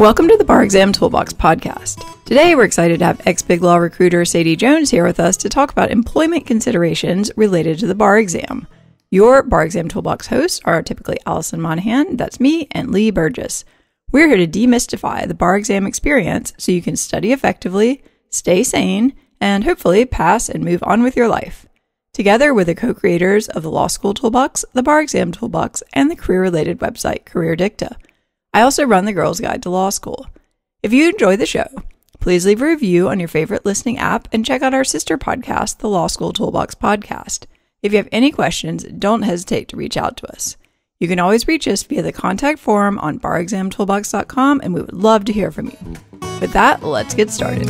Welcome to the Bar Exam Toolbox podcast. Today, we're excited to have ex-BigLaw recruiter Sadie Jones here with us to talk about employment considerations related to the bar exam. Your Bar Exam Toolbox hosts are typically Alison Monahan, that's me, and Lee Burgess. We're here to demystify the bar exam experience so you can study effectively, stay sane, and hopefully pass and move on with your life. Together with the co-creators of the Law School Toolbox, the Bar Exam Toolbox, and the career-related website Career Dicta. I also run the Girls Guide to Law School. If you enjoy the show, please leave a review on your favorite listening app and check out our sister podcast, the Law School Toolbox podcast. If you have any questions, don't hesitate to reach out to us. You can always reach us via the contact form on barexamtoolbox.com, and we would love to hear from you. With that, let's get started.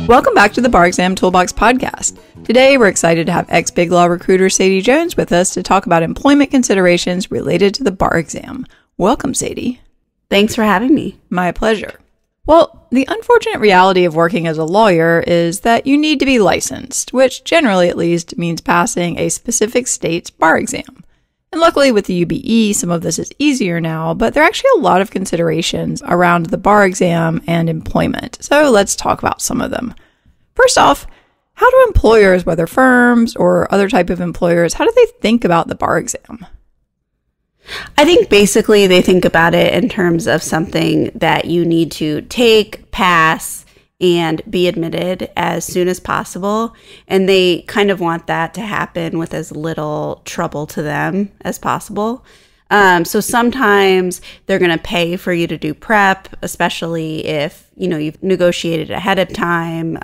Welcome back to the Bar Exam Toolbox podcast. Today, we're excited to have ex-BigLaw recruiter Sadie Jones with us to talk about employment considerations related to the bar exam. Welcome, Sadie. Thanks for having me. My pleasure. Well, the unfortunate reality of working as a lawyer is that you need to be licensed, which generally at least means passing a specific state's bar exam. And luckily with the UBE, some of this is easier now, but there are actually a lot of considerations around the bar exam and employment. So let's talk about some of them. First off, how do employers, whether firms or other type of employers, how do they think about the bar exam? I think basically they think about it in terms of something that you need to take, pass, and be admitted as soon as possible. And they kind of want that to happen with as little trouble to them as possible. So sometimes they're going to pay for you to do prep, especially if, you've negotiated ahead of time,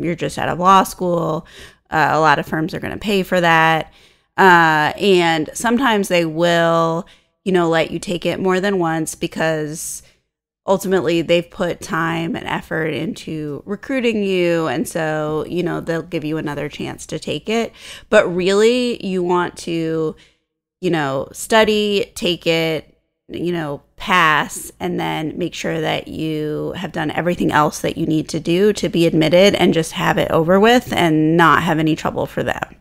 you're just out of law school. A lot of firms are going to pay for that. And sometimes they will, let you take it more than once because ultimately they've put time and effort into recruiting you. And so, they'll give you another chance to take it. But really you want to study, take it, pass, and then make sure that you have done everything else that you need to do to be admitted and just have it over with and not have any trouble for them.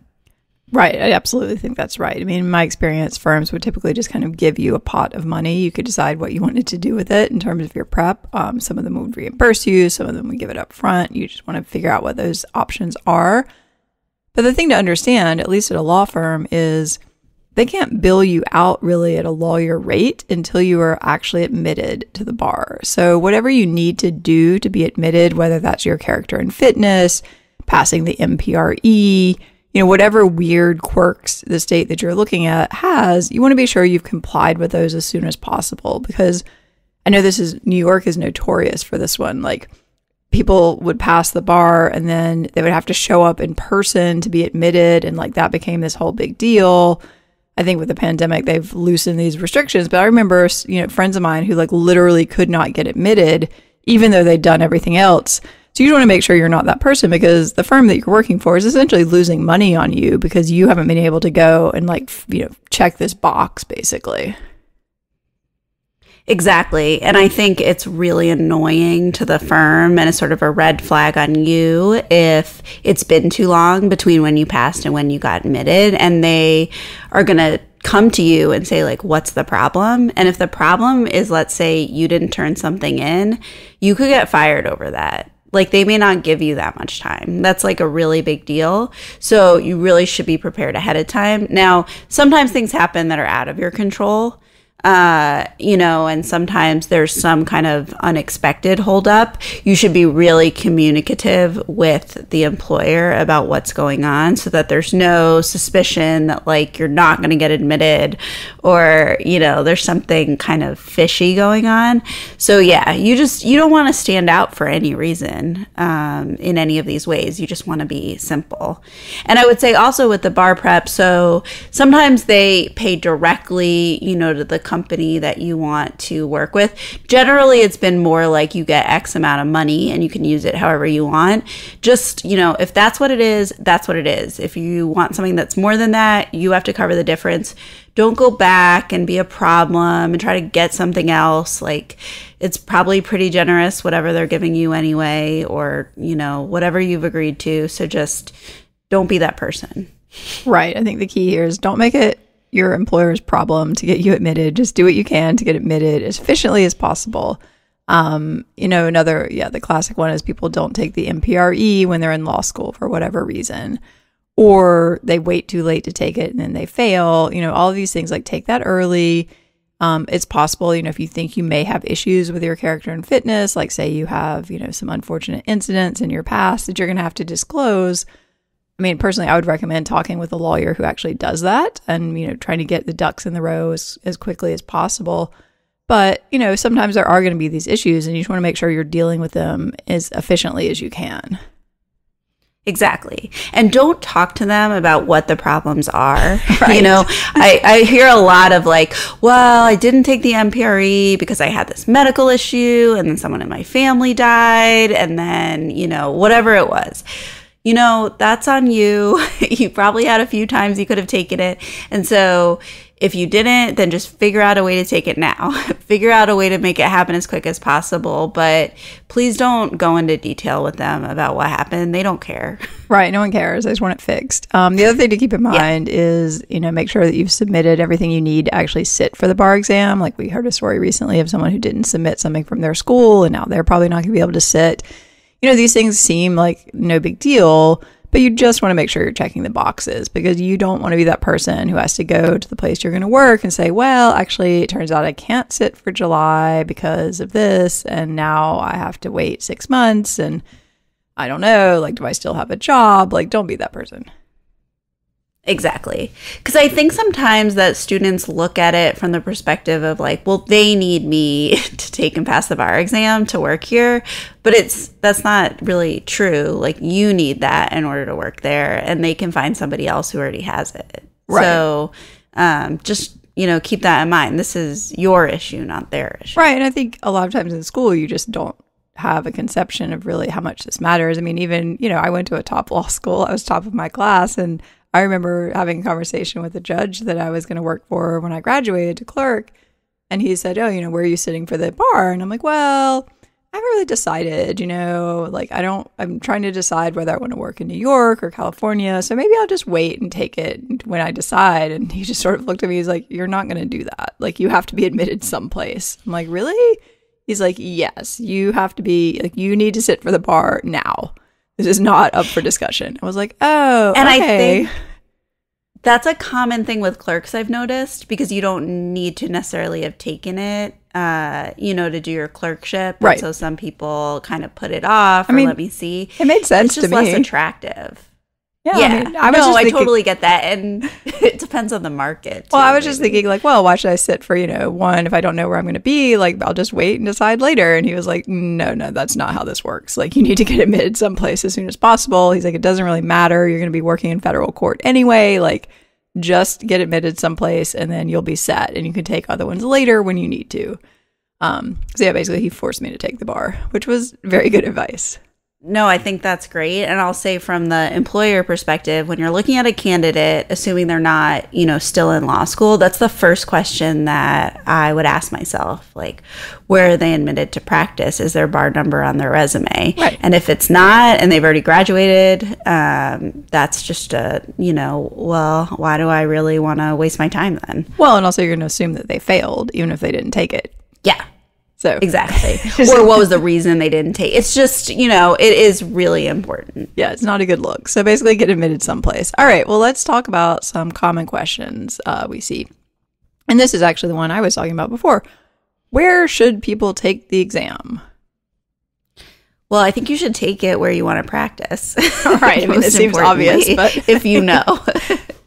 Right. I absolutely think that's right. I mean, in my experience, firms would typically just kind of give you a pot of money. You could decide what you wanted to do with it in terms of your prep. Some of them would reimburse you. Some of them would give it up front. You just want to figure out what those options are. But the thing to understand, at least at a law firm, is they can't bill you out really at a lawyer rate until you are actually admitted to the bar. So whatever you need to do to be admitted, whether that's your character and fitness, passing the MPRE, whatever weird quirks the state that you're looking at has, you want to be sure you've complied with those as soon as possible. Because I know New York is notorious for this one. Like, people would pass the bar and then they would have to show up in person to be admitted. And like that became this whole big deal. I think with the pandemic, they've loosened these restrictions. But I remember, friends of mine who like literally could not get admitted, even though they'd done everything else. So you want to make sure you're not that person because the firm that you're working for is essentially losing money on you because you haven't been able to go and check this box basically. Exactly. And I think it's really annoying to the firm and it's sort of a red flag on you if it's been too long between when you passed and when you got admitted. And they are going to come to you and say, like, what's the problem? And if the problem is, let's say, you didn't turn something in, you could get fired over that. Like, they may not give you that much time. That's like a really big deal. So you really should be prepared ahead of time. Now, sometimes things happen that are out of your control. And sometimes there's some kind of unexpected holdup. You should be really communicative with the employer about what's going on so that there's no suspicion that like you're not going to get admitted or, there's something kind of fishy going on. So yeah, you don't want to stand out for any reason in any of these ways. You just want to be simple. And I would say also with the bar prep, so sometimes they pay directly, to the company that you want to work with. Generally, it's been more like you get X amount of money and you can use it however you want. Just, if that's what it is, that's what it is. If you want something that's more than that, you have to cover the difference. Don't go back and be a problem and try to get something else. Like, it's probably pretty generous, whatever they're giving you anyway, or, whatever you've agreed to. So just don't be that person. Right. I think the key here is don't make it your employer's problem to get you admitted. Just do what you can to get admitted as efficiently as possible. The classic one is people don't take the MPRE when they're in law school for whatever reason, or they wait too late to take it and then they fail. All of these things, like, take that early. It's possible, if you think you may have issues with your character and fitness, like say you have, some unfortunate incidents in your past that you're going to have to disclose. I mean, personally, I would recommend talking with a lawyer who actually does that and, trying to get the ducks in the row as quickly as possible. But, sometimes there are going to be these issues and you just want to make sure you're dealing with them as efficiently as you can. Exactly. And don't talk to them about what the problems are. Right. I hear a lot of like, well, I didn't take the MPRE because I had this medical issue and then someone in my family died and then, whatever it was. That's on you. You probably had a few times you could have taken it. And so if you didn't, then just figure out a way to take it now. Figure out a way to make it happen as quick as possible. But please don't go into detail with them about what happened. They don't care. Right. No one cares. I just want it fixed. The other thing to keep in mind is, make sure that you've submitted everything you need to actually sit for the bar exam. Like we heard a story recently of someone who didn't submit something from their school and now they're probably not going to be able to sit. These things seem like no big deal, but you just want to make sure you're checking the boxes because you don't want to be that person who has to go to the place you're going to work and say, well, actually, it turns out I can't sit for July because of this. And now I have to wait 6 months. And I don't know, like, do I still have a job? Like, don't be that person. Exactly. Because I think sometimes that students look at it from the perspective of like, well, they need me to take and pass the bar exam to work here. But that's not really true. Like you need that in order to work there and they can find somebody else who already has it. Right. So just, keep that in mind. This is your issue, not their issue. Right. And I think a lot of times in school, you just don't have a conception of really how much this matters. I mean, even, I went to a top law school. I was top of my class and I remember having a conversation with a judge that I was going to work for when I graduated to clerk. And he said, oh, where are you sitting for the bar? And I'm like, well, I haven't really decided, I'm trying to decide whether I want to work in New York or California. So maybe I'll just wait and take it when I decide. And he just sort of looked at me. He's like, you're not going to do that. Like, you have to be admitted someplace. I'm like, really? He's like, yes, you have to be, like, you need to sit for the bar now. This is not up for discussion. I was like, oh, and okay. I think that's a common thing with clerks I've noticed because you don't need to necessarily have taken it, to do your clerkship. Right. And so some people kind of put it off or let me see. It made sense to me. It's just less attractive. Yeah. I totally get that. And it depends on the market. Well, I was just thinking like, well, why should I sit for, one, if I don't know where I'm going to be, like, I'll just wait and decide later. And he was like, no, that's not how this works. Like, you need to get admitted someplace as soon as possible. He's like, it doesn't really matter. You're going to be working in federal court anyway. Like, just get admitted someplace and then you'll be set. And you can take other ones later when you need to. So yeah, basically he forced me to take the bar, which was very good advice. No, I think that's great. And I'll say from the employer perspective, when you're looking at a candidate, assuming they're not, still in law school, that's the first question that I would ask myself. Like, where are they admitted to practice? Is their bar number on their resume? Right. And if it's not, and they've already graduated, that's just well, why do I really want to waste my time then? Well, and also you're going to assume that they failed, even if they didn't take it. Yeah. So exactly. Or what was the reason they didn't take? It's just, it is really important. Yeah, it's not a good look. So basically get admitted someplace. All right, well, let's talk about some common questions we see. And this is actually the one I was talking about before. Where should people take the exam? Well, I think you should take it where you want to practice. All right, I mean, it seems obvious, but if you know.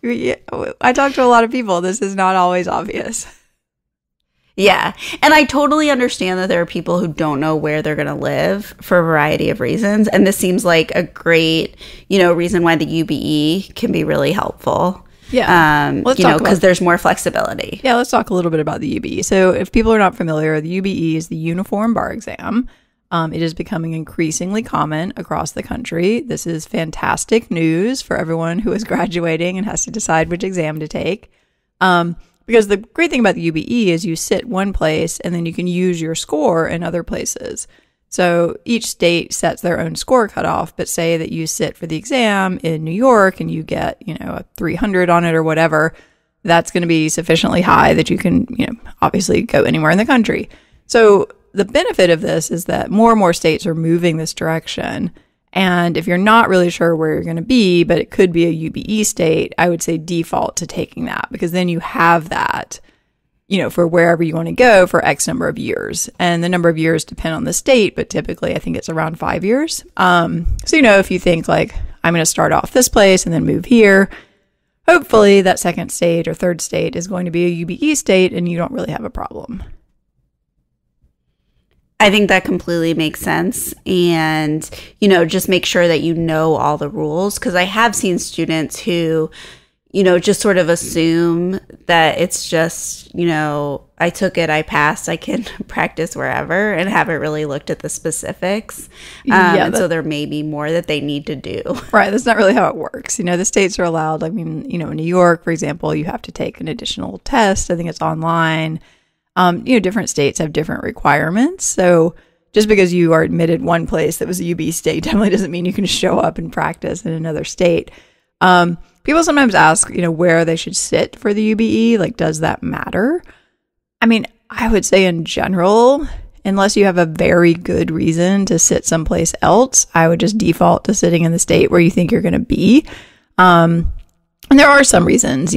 Yeah, I talk to a lot of people. This is not always obvious. Yeah. And I totally understand that there are people who don't know where they're going to live for a variety of reasons. And this seems like a great, reason why the UBE can be really helpful. Yeah. Because there's more flexibility. Yeah, let's talk a little bit about the UBE. So if people are not familiar, the UBE is the Uniform Bar Exam. It is becoming increasingly common across the country. This is fantastic news for everyone who is graduating and has to decide which exam to take. Because the great thing about the UBE is you sit one place and then you can use your score in other places. So each state sets their own score cutoff, but say that you sit for the exam in New York and you get, a 300 on it or whatever, that's going to be sufficiently high that you can, obviously go anywhere in the country. So the benefit of this is that more and more states are moving this direction. And if you're not really sure where you're going to be, but it could be a UBE state, I would say default to taking that, because then you have that, for wherever you want to go for X number of years. And the number of years depend on the state, but typically I think it's around 5 years. So, if you think like, I'm going to start off this place and then move here, hopefully that second state or third state is going to be a UBE state and you don't really have a problem. I think that completely makes sense. And, just make sure that you know all the rules. Because I have seen students who, just sort of assume that it's just, I took it, I passed, I can practice wherever, and haven't really looked at the specifics. And so there may be more that they need to do. Right. That's not really how it works. The states are allowed. I mean, in New York, for example, you have to take an additional test. I think it's online. Different states have different requirements. So just because you are admitted one place that was a UB state definitely doesn't mean you can show up and practice in another state. People sometimes ask, where they should sit for the UBE. Like, does that matter? I mean, I would say in general, unless you have a very good reason to sit someplace else, I would just default to sitting in the state where you think you're going to be. And there are some reasons,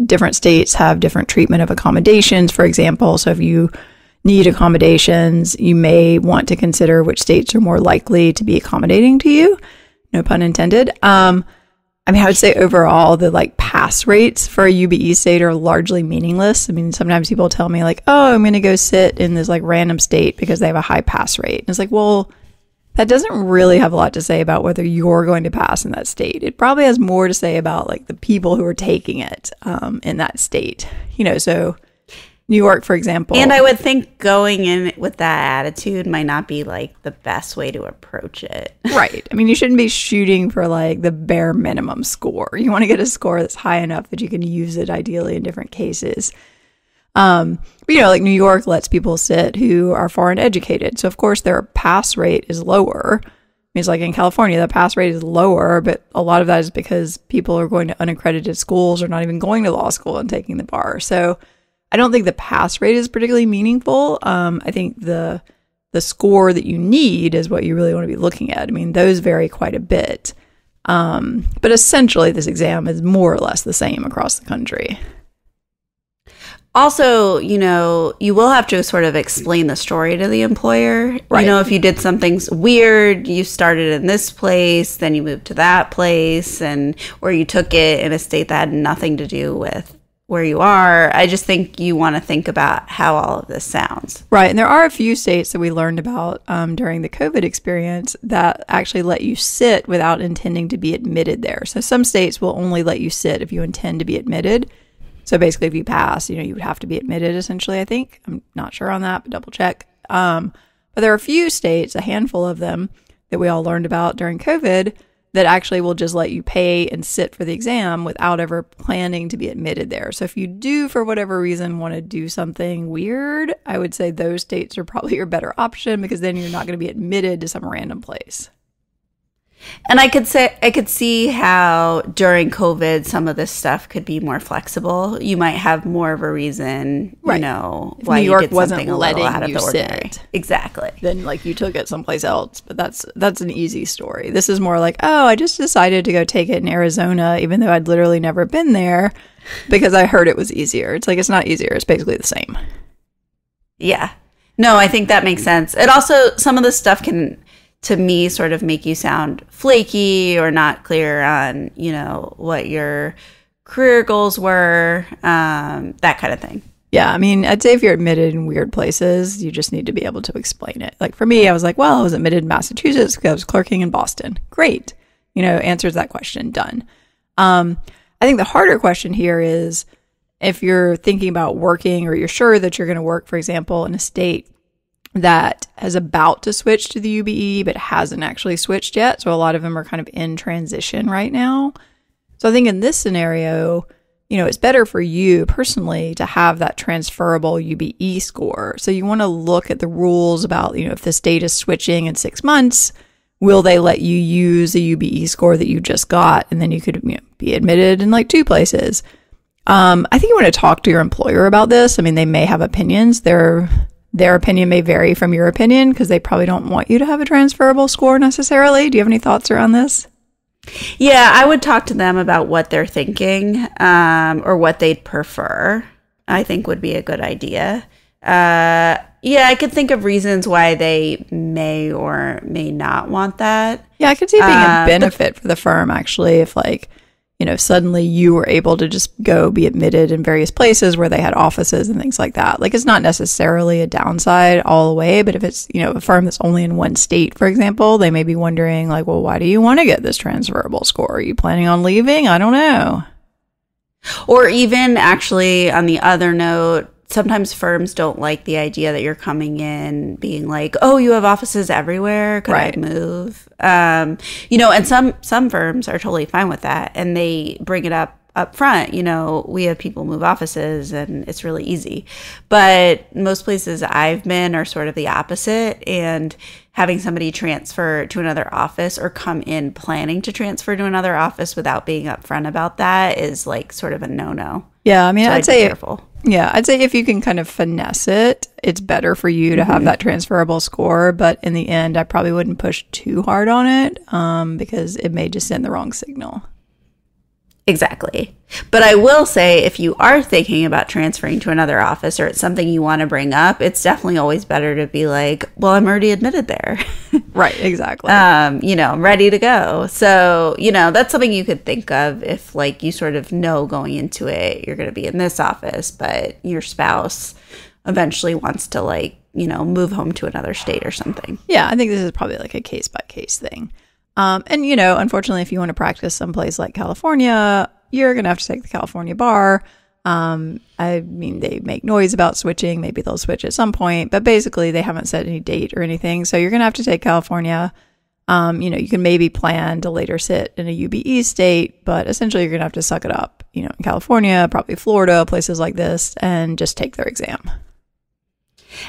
different states have different treatment of accommodations, for example. So if you need accommodations, you may want to consider which states are more likely to be accommodating to you. No pun intended. I would say overall, the pass rates for a UBE state are largely meaningless. I mean, sometimes people tell me oh, I'm going to go sit in this random state because they have a high pass rate. And it's well, that doesn't really have a lot to say about whether you're going to pass in that state. It probably has more to say about the people who are taking it in that state. So New York, for example. And I would think going in with that attitude might not be the best way to approach it. Right. I mean, you shouldn't be shooting for the bare minimum score. You want to get a score that's high enough that you can use it ideally in different cases. But, New York lets people sit who are foreign educated. So, of course, their pass rate is lower. I mean, it's in California, the pass rate is lower, but a lot of that is because people are going to unaccredited schools or not even going to law school and taking the bar. So I don't think the pass rate is particularly meaningful. I think the score that you need is what you really want to be looking at. I mean, those vary quite a bit. But essentially, this exam is more or less the same across the country. Also, you will have to sort of explain the story to the employer. Right. If you did something weird, you started in this place, then you moved to that place, or you took it in a state that had nothing to do with where you are. I just think you want to think about how all of this sounds. Right. And there are a few states that we learned about during the COVID experience that actually let you sit without intending to be admitted there. So some states will only let you sit if you intend to be admitted. So basically, if you pass, you would have to be admitted, essentially, I think. I'm not sure on that, but double check. But there are a few states, a handful of them, that we all learned about during COVID that actually will just let you pay and sit for the exam without ever planning to be admitted there. So if you do, for whatever reason, want to do something weird, I would say those states are probably your better option, because then you're not going to be admitted to some random place. And I could see how during COVID some of this stuff could be more flexible. You might have more of a reason, right, if why New York you did wasn't something letting a little out of you the ordinary. sit. Exactly. Then you took it someplace else. But that's an easy story. This is more oh, I just decided to go take it in Arizona, even though I'd literally never been there, because I heard it was easier. It's it's not easier. It's basically the same. Yeah. No, I think that makes sense. It also, some of this stuff can, to me, sort of make you sound flaky or not clear on, what your career goals were, that kind of thing. Yeah, I mean, I'd say if you're admitted in weird places, you just need to be able to explain it. For me, I was well, I was admitted in Massachusetts because I was clerking in Boston. Great. Answers that question, done. I think the harder question here is if you're thinking about working, or you're sure that you're going to work, for example, in a state that is about to switch to the UBE but hasn't actually switched yet. So a lot of them are kind of in transition right now. So I think in this scenario, it's better for you personally to have that transferable UBE score. So you want to look at the rules about, if the state is switching in 6 months, will they let you use a UBE score that you just got? And then you could be admitted in 2 places. I think you want to talk to your employer about this. I mean, they may have opinions. Their opinion may vary from your opinion because they probably don't want you to have a transferable score necessarily. Do you have any thoughts around this? Yeah, I would talk to them about what they're thinking, or what they'd prefer. I think would be a good idea. Yeah, I could think of reasons why they may or may not want that. Yeah, I could see it being a benefit for the firm, actually, if like, suddenly you were able to just go be admitted in various places where they had offices and things like that. Like, it's not necessarily a downside all the way, but if it's, a firm that's only in one state, for example, they may be wondering like, well, why do you want to get this transferable score? Are you planning on leaving? I don't know. Or even actually on the other note, sometimes firms don't like the idea that you're coming in being like, oh, you have offices everywhere. Could I move? And some firms are totally fine with that. And they bring it up front. We have people move offices and it's really easy. But most places I've been are sort of the opposite. And having somebody transfer to another office or come in planning to transfer to another office without being upfront about that is like sort of a no-no. Yeah, I mean, so I'd say careful. Yeah, I'd say if you can kind of finesse it, it's better for you to have that transferable score. But in the end, I probably wouldn't push too hard on it because it may just send the wrong signal. Exactly. But I will say, if you are thinking about transferring to another office or it's something you want to bring up, it's definitely always better to be like, well, I'm already admitted there. Right, exactly. I'm ready to go. So, that's something you could think of if like you sort of know going into it, you're going to be in this office, but your spouse eventually wants to like, move home to another state or something. Yeah, I think this is probably like a case by case thing. And, unfortunately, if you want to practice someplace like California, you're going to have to take the California bar. I mean, they make noise about switching. Maybe they'll switch at some point, but basically they haven't set any date or anything. So you're going to have to take California. You can maybe plan to later sit in a UBE state, but essentially you're going to have to suck it up, in California, probably Florida, places like this, and just take their exam.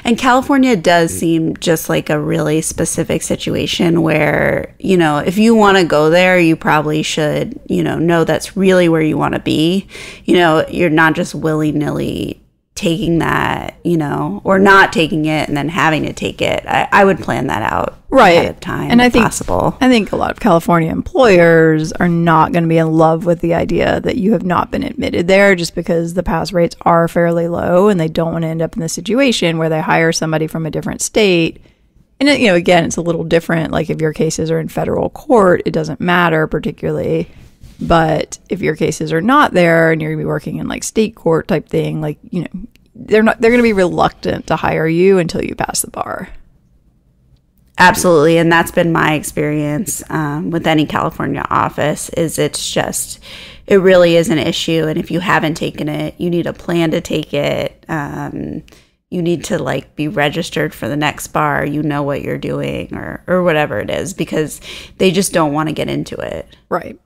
And California does seem just like a really specific situation where, if you want to go there, you probably should, know that's really where you want to be. You're not just willy-nilly taking that, or not taking it and then having to take it. I would plan that out ahead of time, and if possible. I think a lot of California employers are not going to be in love with the idea that you have not been admitted there just because the pass rates are fairly low and they don't want to end up in the situation where they hire somebody from a different state. And, again, it's a little different. Like if your cases are in federal court, it doesn't matter particularly. But if your cases are not there and you're going to be working in like state court type thing, like, they're going to be reluctant to hire you until you pass the bar. Absolutely. And that's been my experience with any California office is it really is an issue. And if you haven't taken it, you need a plan to take it. You need to like be registered for the next bar. What you're doing or whatever it is, because they just don't want to get into it. Right.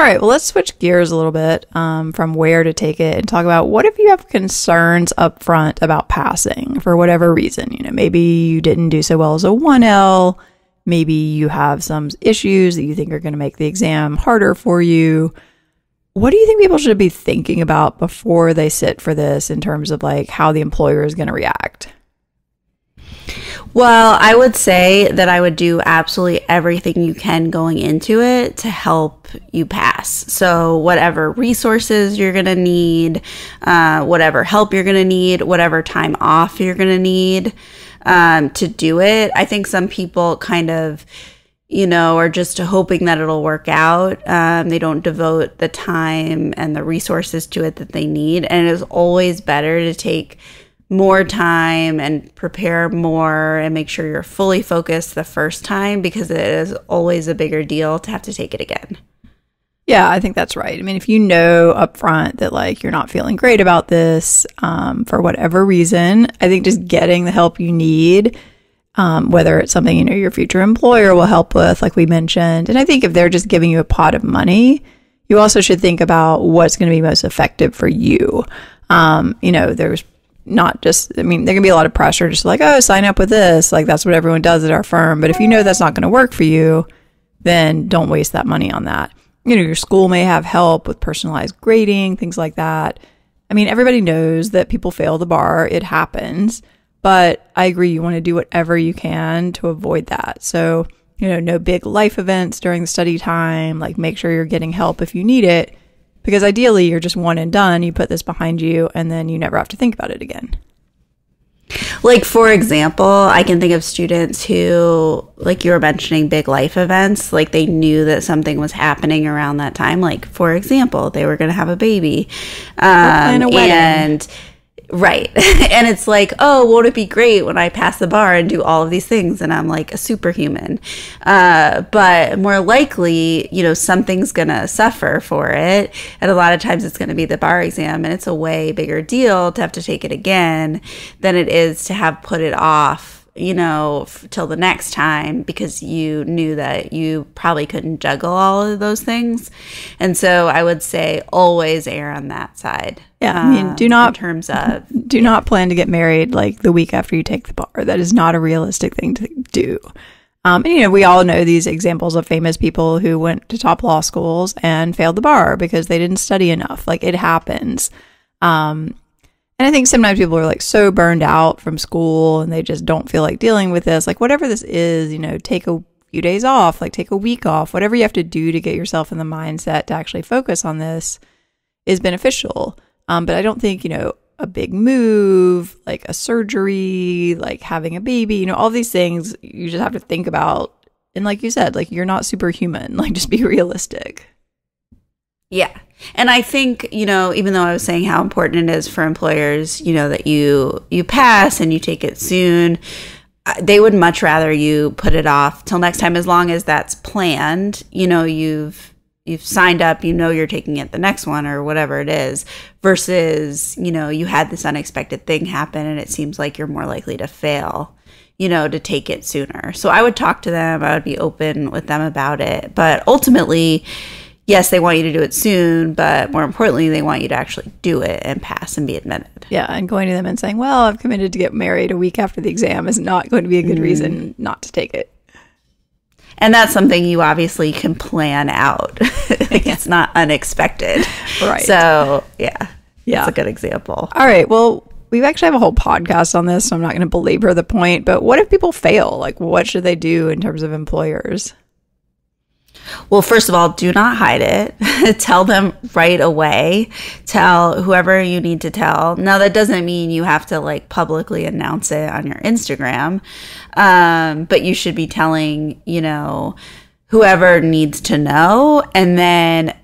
All right, well, let's switch gears a little bit from where to take it and talk about what if you have concerns up front about passing for whatever reason. Maybe you didn't do so well as a 1L. Maybe you have some issues that you think are going to make the exam harder for you. What do you think people should be thinking about before they sit for this in terms of like how the employer is going to react? Well, I would say that I would do absolutely everything you can going into it to help you pass. So whatever resources you're going to need, whatever help you're going to need, whatever time off you're going to need to do it. I think some people kind of, are just hoping that it'll work out. They don't devote the time and the resources to it that they need. And it is always better to take more time and prepare more and make sure you're fully focused the first time, because it is always a bigger deal to have to take it again. Yeah, I think that's right. I mean, if you know up front that like you're not feeling great about this for whatever reason, I think just getting the help you need, whether it's something your future employer will help with, like we mentioned. And I think if they're just giving you a pot of money, you also should think about what's going to be most effective for you. There's not just, there can be a lot of pressure just like, oh, sign up with this. Like that's what everyone does at our firm. But if you know that's not going to work for you, then don't waste that money on that. your school may have help with personalized grading, things like that. I mean, everybody knows that people fail the bar. It happens. But I agree, you want to do whatever you can to avoid that. So, no big life events during the study time. Like, make sure you're getting help if you need it. Because ideally, you're just one and done. You put this behind you, and then you never have to think about it again. Like, for example, I can think of students who, like you were mentioning, big life events, like they knew that something was happening around that time. Like, for example, they were going to have a baby. Plan a wedding. Right. And it's like, oh, won't it be great when I pass the bar and do all of these things and I'm like a superhuman? But more likely, something's going to suffer for it. And a lot of times it's going to be the bar exam, and it's a way bigger deal to have to take it again than it is to have put it off, till the next time, because you knew that you probably couldn't juggle all of those things. And so I would say always err on that side. Yeah, I mean, do not plan to get married like the week after you take the bar. That is not a realistic thing to do. And we all know these examples of famous people who went to top law schools and failed the bar because they didn't study enough. Like, it happens. And I think sometimes people are like so burned out from school and they just don't feel like dealing with this. Like, whatever this is, take a few days off, like take a week off, whatever you have to do to get yourself in the mindset to actually focus on this is beneficial. But I don't think, a big move, like a surgery, like having a baby, all these things you just have to think about. And like you said, like, you're not superhuman, like, just be realistic. Yeah. And I think, even though I was saying how important it is for employers, that you pass and you take it soon, they would much rather you put it off till next time, as long as that's planned. You've signed up, you're taking it the next one or whatever it is, versus, you had this unexpected thing happen and it seems like you're more likely to fail, to take it sooner. So I would talk to them. I would be open with them about it. But ultimately, yes, they want you to do it soon, but more importantly, they want you to actually do it and pass and be admitted. Yeah, and going to them and saying, well, I've committed to get married a week after the exam is not going to be a good reason not to take it. And that's something you obviously can plan out. It's not unexpected. Right. So, yeah, that's a good example. All right, well, we actually have a whole podcast on this, so I'm not going to belabor the point, but what if people fail? Like, what should they do in terms of employers? Well, first of all, do not hide it. Tell them right away. Tell whoever you need to tell. Now, that doesn't mean you have to like publicly announce it on your Instagram, but you should be telling, whoever needs to know, and then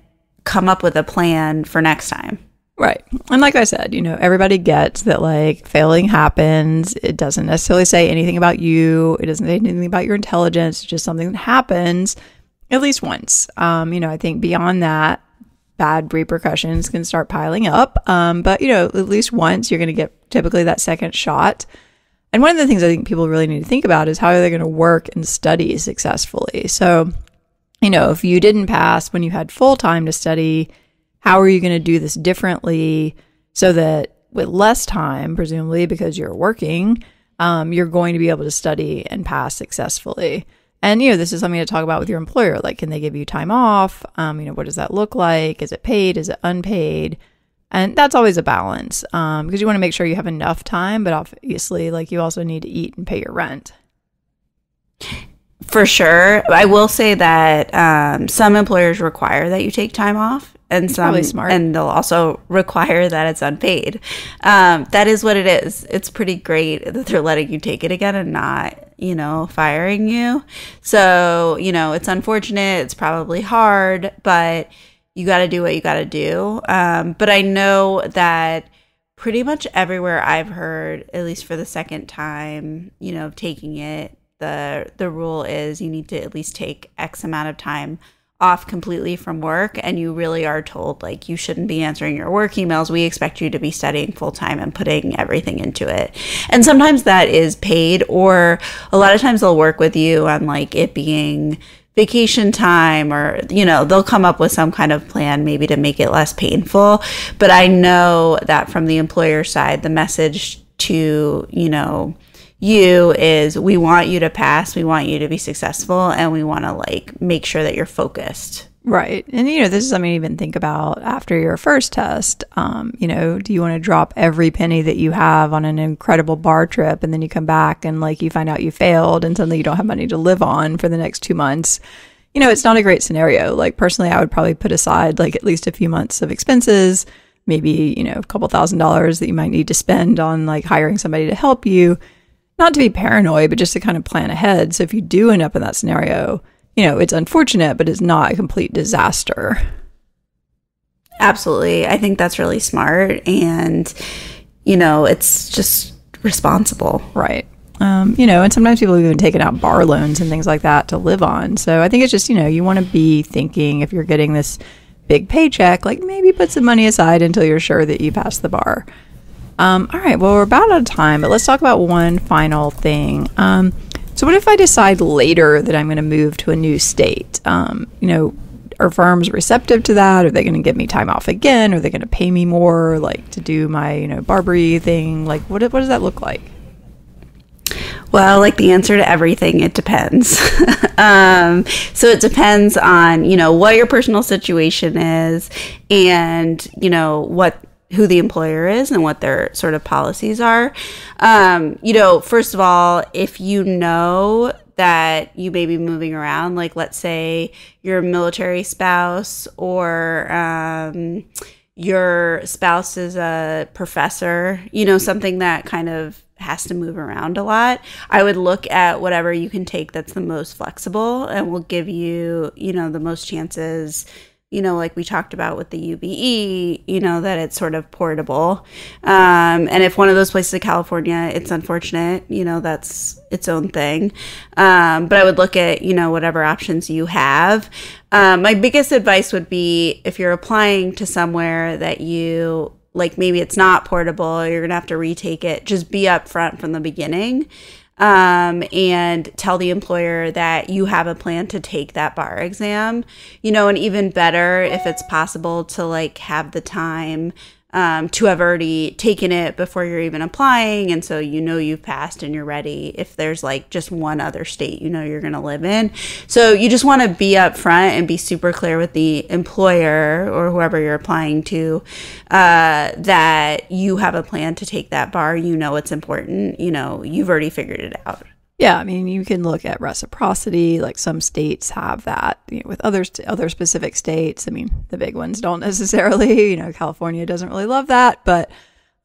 come up with a plan for next time. Right. And like I said, everybody gets that, like, failing happens. It doesn't necessarily say anything about you. It doesn't say anything about your intelligence. It's just something that happens. At least once. I think beyond that, bad repercussions can start piling up. But, at least once you're going to get typically that second shot. And one of the things I think people really need to think about is how are they going to work and study successfully. So, if you didn't pass when you had full time to study, how are you going to do this differently so that with less time, presumably because you're working, you're going to be able to study and pass successfully. And, this is something to talk about with your employer. Like, can they give you time off? What does that look like? Is it paid? Is it unpaid? And that's always a balance because you want to make sure you have enough time. But obviously, like, you also need to eat and pay your rent. For sure. I will say that some employers require that you take time off. And some, smart. And they'll also require that it's unpaid. That is what it is. It's pretty great that they're letting you take it again and not, firing you. So, it's unfortunate. It's probably hard, but you got to do what you got to do. But I know that pretty much everywhere I've heard, at least for the second time, taking it, the rule is you need to at least take X amount of time off completely from work, and you really are told, like, you shouldn't be answering your work emails. We expect you to be studying full time and putting everything into it. And sometimes that is paid, or a lot of times they'll work with you on like it being vacation time, or they'll come up with some kind of plan maybe to make it less painful. But I know that from the employer side, the message to you is, we want you to pass, we want you to be successful, and we want to like make sure that you're focused Right. And, this is something to even think about after your first test. Do you want to drop every penny that you have on an incredible bar trip, and then you come back and you find out you failed and suddenly you don't have money to live on for the next 2 months? It's not a great scenario. Personally, I would probably put aside at least a few months of expenses, maybe, a couple $1,000s that you might need to spend on hiring somebody to help you, not to be paranoid, but just to kind of plan ahead. So if you do end up in that scenario, it's unfortunate, but it's not a complete disaster. Absolutely. I think that's really smart. And, it's just responsible. Right. And sometimes people have even taken out bar loans and things like that to live on. So I think it's just, you want to be thinking if you're getting this big paycheck, maybe put some money aside until you're sure that you pass the bar. All right. Well, we're about out of time, but let's talk about one final thing. So what if I decide later that I'm going to move to a new state? Are firms receptive to that? Are they going to give me time off again? Are they going to pay me more, to do my, Barbary thing? What does that look like? Well, the answer to everything, it depends. So it depends on, what your personal situation is and, who the employer is and what their sort of policies are. First of all, if you know that you may be moving around, let's say you're a military spouse or your spouse is a professor, something that kind of has to move around a lot, I would look at whatever you can take that's the most flexible and will give you, the most chances, like we talked about with the UBE, that it's sort of portable. And if one of those places in California, it's unfortunate, that's its own thing. But I would look at, whatever options you have. My biggest advice would be if you're applying to somewhere that you maybe it's not portable, you're going to have to retake it, just be upfront from the beginning. And tell the employer that you have a plan to take that bar exam, and even better if it's possible to have the time to have already taken it before you're even applying. And so, you've passed and you're ready if there's just one other state, you're going to live in. So you just want to be upfront and be super clear with the employer or whoever you're applying to, that you have a plan to take that bar. It's important, you've already figured it out. Yeah, you can look at reciprocity. Some states have that, with other specific states. The big ones don't necessarily. California doesn't really love that, but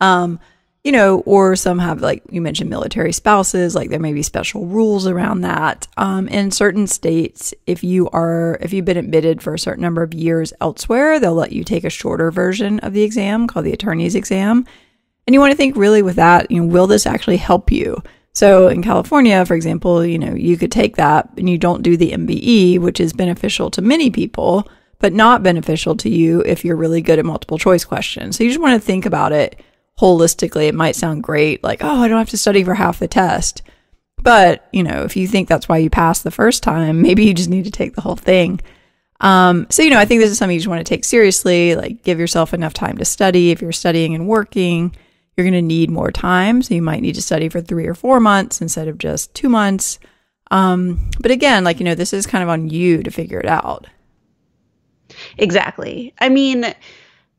or some have, you mentioned, military spouses. There may be special rules around that. In certain states, if you've been admitted for a certain number of years elsewhere, they'll let you take a shorter version of the exam called the attorney's exam. And you want to think really with that, will this actually help you? So in California, for example, you could take that and you don't do the MBE, which is beneficial to many people, but not beneficial to you if you're really good at multiple choice questions. So you just want to think about it holistically. It might sound great, oh, I don't have to study for half the test. But, if you think that's why you passed the first time, maybe you just need to take the whole thing. So, I think this is something you just want to take seriously, give yourself enough time to study. If you're studying and working, you're going to need more time. So you might need to study for 3 or 4 months instead of just 2 months. But again, this is kind of on you to figure it out. Exactly.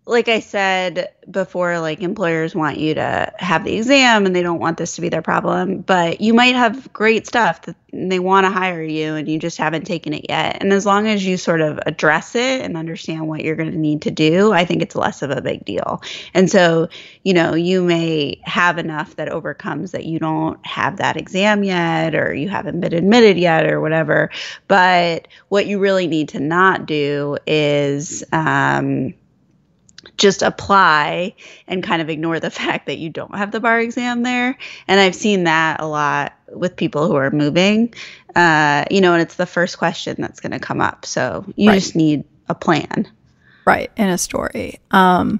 Like I said before, employers want you to have the exam and they don't want this to be their problem, but you might have great stuff that they want to hire you and you just haven't taken it yet. And as long as you sort of address it and understand what you're going to need to do, I think it's less of a big deal. And so, you may have enough that overcomes that you don't have that exam yet, or you haven't been admitted yet or whatever. But what you really need to not do is, just apply and kind of ignore the fact that you don't have the bar exam there. And I've seen that a lot with people who are moving, and it's the first question that's going to come up. So you just need a plan. Right. And a story. All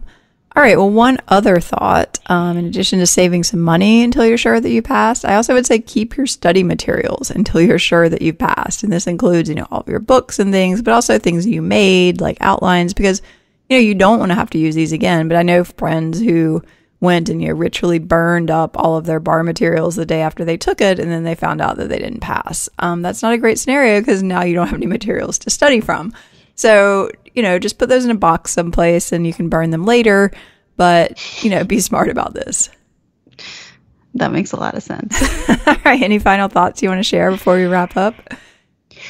right. Well, one other thought, in addition to saving some money until you're sure that you passed, I also would say keep your study materials until you're sure that you've passed. And this includes, all of your books and things, but also things you made, like outlines, because you don't want to have to use these again. But I know friends who went and ritually burned up all of their bar materials the day after they took it, and then they found out that they didn't pass. That's not a great scenario because now you don't have any materials to study from. So, just put those in a box someplace and you can burn them later. But, be smart about this. That makes a lot of sense. All right. Any final thoughts you want to share before we wrap up?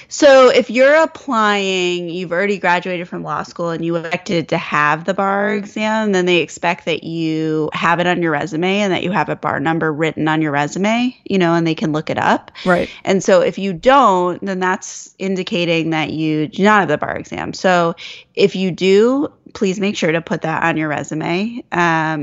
So if you're applying, you've already graduated from law school and you elected to have the bar exam, then they expect that you have it on your resume and that you have a bar number written on your resume, and they can look it up. Right. And so if you don't, then that's indicating that you do not have the bar exam. So if you do, please make sure to put that on your resume.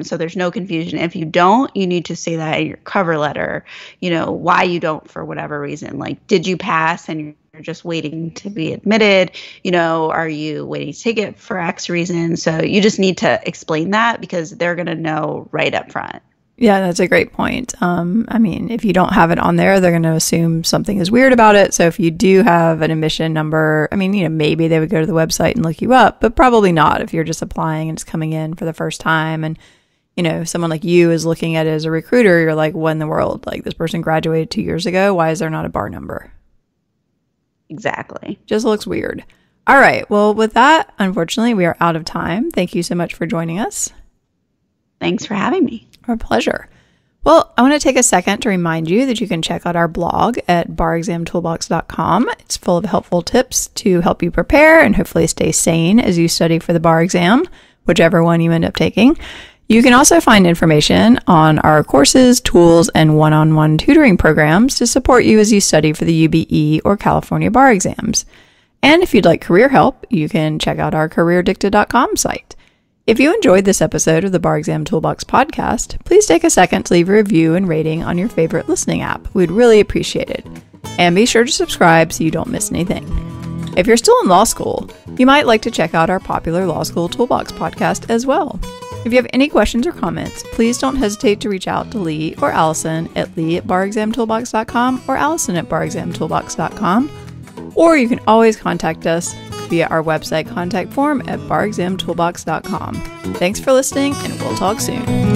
So there's no confusion. If you don't, you need to say that in your cover letter, why you don't for whatever reason. Like, did you pass and you're just waiting to be admitted? Are you waiting to take it for X reason? So you just need to explain that because they're going to know right up front. Yeah, that's a great point. If you don't have it on there, they're going to assume something is weird about it. So if you do have an admission number, maybe they would go to the website and look you up, but probably not if you're just applying and it's coming in for the first time. And, someone like you is looking at it as a recruiter, you're like, what in the world? Like, this person graduated 2 years ago. Why is there not a bar number? Exactly. Just looks weird. All right. Well, with that, unfortunately, we are out of time. Thank you so much for joining us. Thanks for having me. Our pleasure. Well, I want to take a second to remind you that you can check out our blog at barexamtoolbox.com. It's full of helpful tips to help you prepare and hopefully stay sane as you study for the bar exam, whichever one you end up taking. You can also find information on our courses, tools, and one-on-one tutoring programs to support you as you study for the UBE or California bar exams. And if you'd like career help, you can check out our careerdicta.com site. If you enjoyed this episode of the Bar Exam Toolbox podcast, please take a second to leave a review and rating on your favorite listening app. We'd really appreciate it. And be sure to subscribe so you don't miss anything. If you're still in law school, you might like to check out our popular Law School Toolbox podcast as well. If you have any questions or comments, please don't hesitate to reach out to Lee or Allison at lee@barexamtoolbox.com or allison@barexamtoolbox.com. Or you can always contact us via our website contact form at barexamtoolbox.com. Thanks for listening, and we'll talk soon.